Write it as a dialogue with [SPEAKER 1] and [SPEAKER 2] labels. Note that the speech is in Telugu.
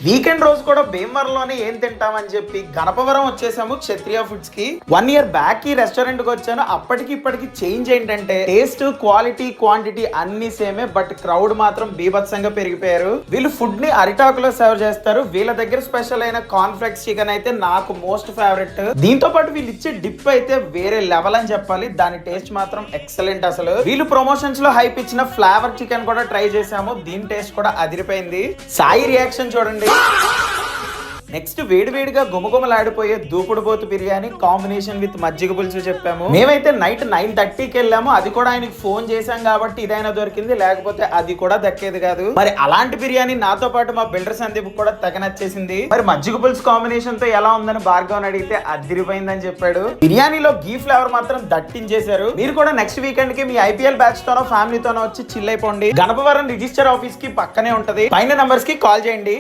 [SPEAKER 1] వీకెండ్ రోజు కూడా భీమవరంలోనే ఏం తింటామని చెప్పి గణపవరం వచ్చేసాము క్షత్రియ ఫుడ్స్ కి. 1 year బ్యాక్ ఈ రెస్టారెంట్ కి వచ్చాను. అప్పటికి ఇప్పటికి చేంజ్ ఏంటంటే టేస్ట్, క్వాలిటీ, క్వాంటిటీ అన్ని సేమే, బట్ క్రౌడ్ మాత్రం బీభత్సంగా పెరిగిపోయారు. వీళ్ళు ఫుడ్ ని అరిటాకులో సర్వ్ చేస్తారు. వీళ్ళ దగ్గర స్పెషల్ అయిన కార్న్ ఫ్లెక్స్ చికెన్ అయితే నాకు మోస్ట్ ఫేవరెట్. దీంతో పాటు వీళ్ళు ఇచ్చే డిప్ అయితే వేరే లెవెల్ అని చెప్పాలి. దాని టేస్ట్ మాత్రం ఎక్సలెంట్. అసలు వీళ్ళు ప్రమోషన్స్ లో హైప్ ఇచ్చిన ఫ్లేవర్ చికెన్ కూడా ట్రై చేసాము. దీని టేస్ట్ కూడా అదిరిపోయింది. సాయి రియాక్షన్ చూడండి. నెక్స్ట్ వేడివేడిగా గుమగుమలాడిపోయే దూపుడు పోతు బిర్యానీ కాంబినేషన్ విత్ మజ్జిగ పులుసు చెప్పాము. మేమైతే నైట్ 9:30కి వెళ్ళాము. అది కూడా ఆయనకి ఫోన్ చేశాం కాబట్టి ఇదైనా దొరికింది, లేకపోతే అది కూడా దక్కేది కాదు. మరి అలాంటి బిర్యానీ నాతో పాటు మా బిల్డర్ సందీప్ కూడా తెగ నచ్చేసింది. మరి మజ్జిగ పులుసు కాంబినేషన్ తో ఎలా ఉందని భార్గవ్ అడిగితే అదిరిపోయిందని చెప్పాడు. బిర్యానీలో గీ ఫ్లేవర్ మాత్రం దట్టించేశారు. మీరు కూడా నెక్స్ట్ వీకెండ్ కి మీ ఐపీఎల్ బ్యాచ్ తోనో ఫ్యామిలీతోనో వచ్చి చిల్ అయిపోండి. గణపవరం రిజిస్టర్ ఆఫీస్ కి పక్కనే ఉంటది. పైన నంబర్స్ కి కాల్ చేయండి.